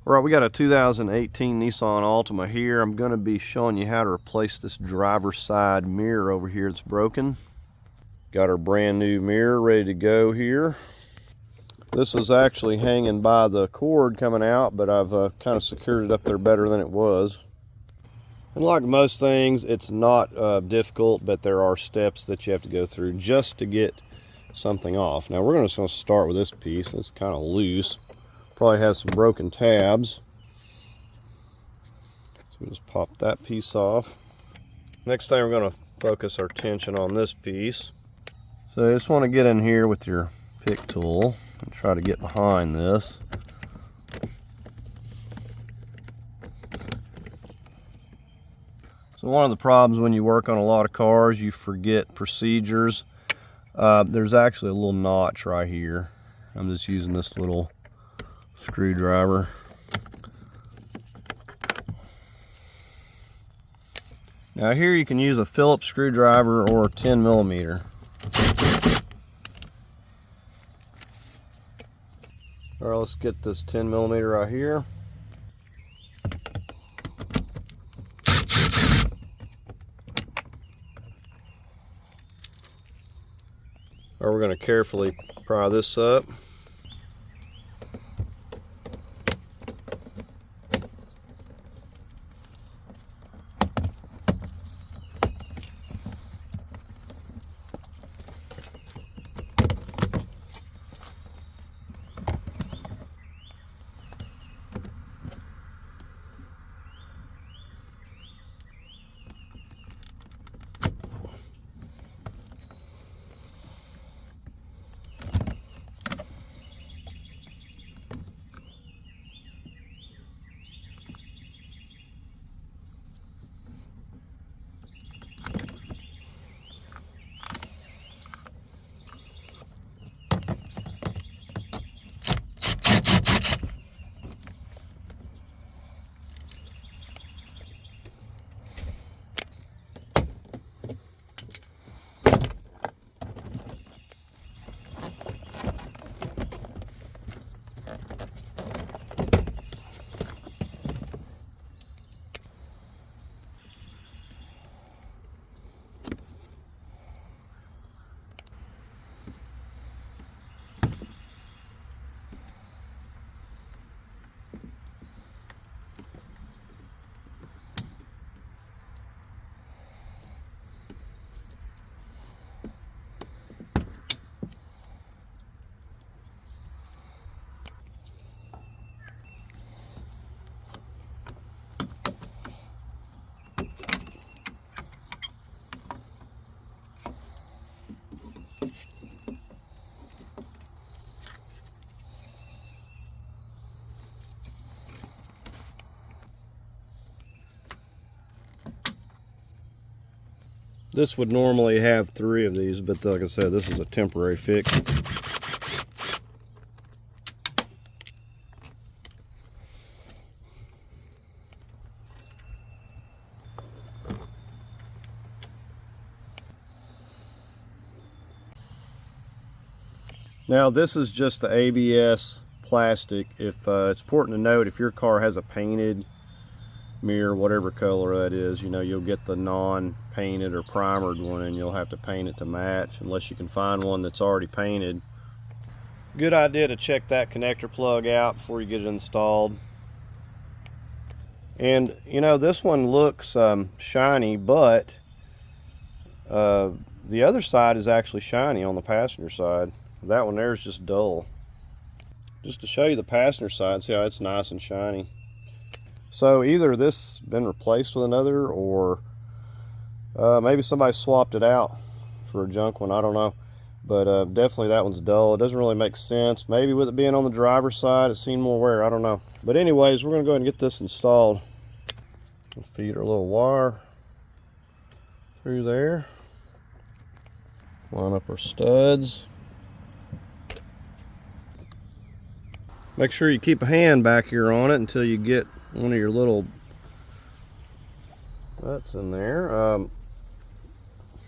Alright, we got a 2018 Nissan Altima here. I'm going to be showing you how to replace this driver's side mirror over here that's broken. Got our brand new mirror ready to go here. This is actually hanging by the cord coming out, but I've kind of secured it up there better than it was. And like most things, it's not difficult, but there are steps that you have to go through just to get something off. Now we're just going to start with this piece. It's kind of loose. Probably has some broken tabs. So we just pop that piece off. Next thing, we're going to focus our attention on this piece. So you just want to get in here with your pick tool and try to get behind this. So one of the problems when you work on a lot of cars, you forget procedures. There's actually a little notch right here. I'm just using this little screwdriver. Now here you can use a Phillips screwdriver or a 10mm. Alright, let's get this 10mm right here. Alright, we're going to carefully pry this up. This would normally have 3 of these, but like I said, this is a temporary fix. Now this is just the ABS plastic. If it's important to note, if your car has a painted mirror, whatever color that is, you know, you'll get the non-painted or primered one and you'll have to paint it to match unless you can find one that's already painted. Good idea to check that connector plug out before you get it installed. And you know, this one looks shiny, but the other side is actually shiny on the passenger side. That one there is just dull. Just to show you the passenger side, see how it's nice and shiny. So either this has been replaced with another, or maybe somebody swapped it out for a junk one, I don't know. But definitely that one's dull. It doesn't really make sense. Maybe with it being on the driver's side, it's seen more wear, I don't know. But anyways, we're going to go ahead and get this installed. We'll feed our little wire through there. Line up our studs. Make sure you keep a hand back here on it until you get one of your little nuts in there. I'm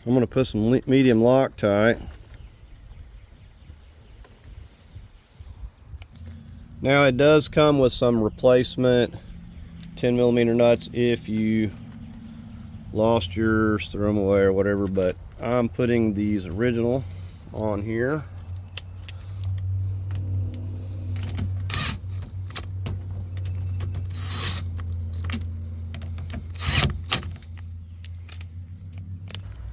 going to put some medium Loctite. Now it does come with some replacement 10mm nuts if you lost yours, throw them away or whatever, but I'm putting these original on here.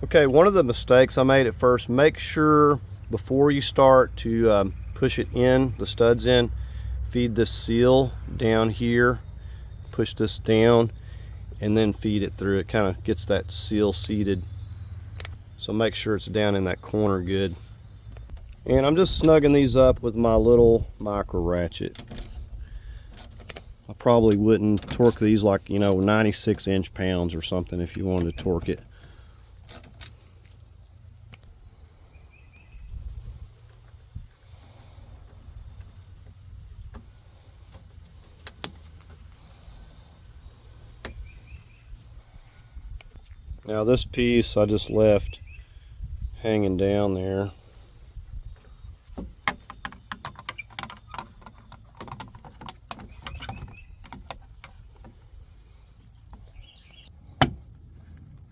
Okay, one of the mistakes I made at first, make sure before you start to push it in, the studs in, feed this seal down here, push this down, and then feed it through. It kind of gets that seal seated. So make sure it's down in that corner good. And I'm just snugging these up with my little micro ratchet. I probably wouldn't torque these like, 96 inch-pounds or something if you wanted to torque it. Now this piece I just left hanging down there.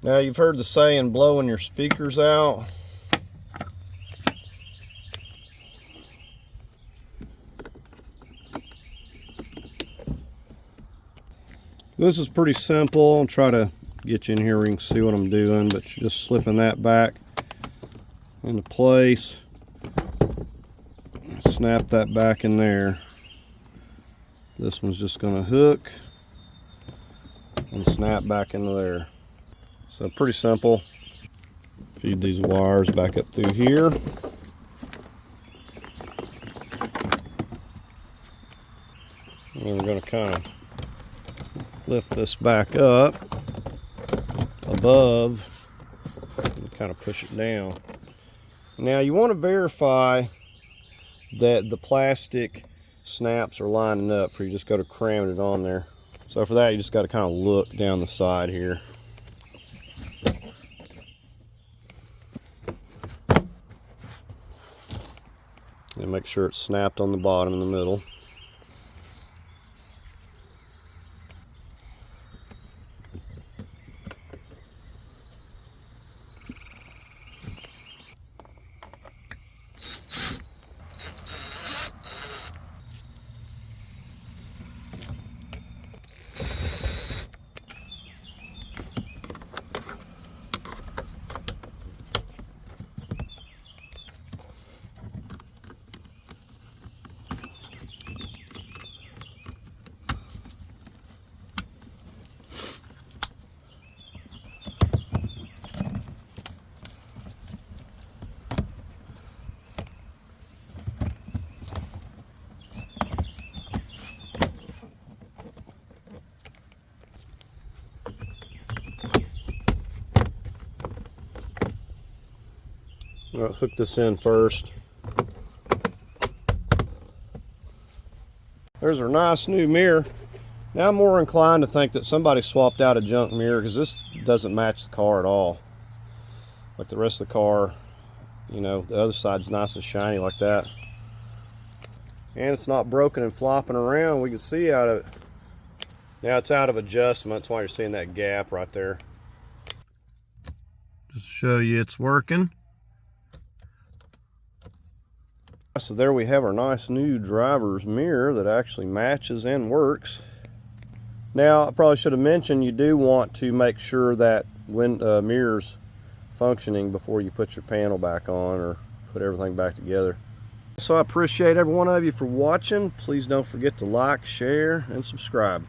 Now you've heard the saying, blowing your speakers out. This is pretty simple. I'll try to get you in here where you can see what I'm doing, but you're just slipping that back into place. Snap that back in there. This one's just going to hook and snap back into there. So pretty simple. Feed these wires back up through here. And we're going to kind of lift this back up above and kind of push it down. Now you want to verify that the plastic snaps are lining up before you just go to cramming it on there. So for that you just got to kind of look down the side here. And make sure it's snapped on the bottom in the middle. I'll hook this in first. There's our nice new mirror. Now I'm more inclined to think that somebody swapped out a junk mirror because this doesn't match the car at all. Like the rest of the car, the other side's nice and shiny like that. And it's not broken and flopping around. We can see out of it. Now it's out of adjustment. That's why you're seeing that gap right there. Just to show you it's working. So there we have our nice new driver's mirror that actually matches and works. Now I probably should have mentioned you do want to make sure that when mirror's functioning before you put your panel back on or put everything back together. So I appreciate every one of you for watching. Please don't forget to like, share, and subscribe.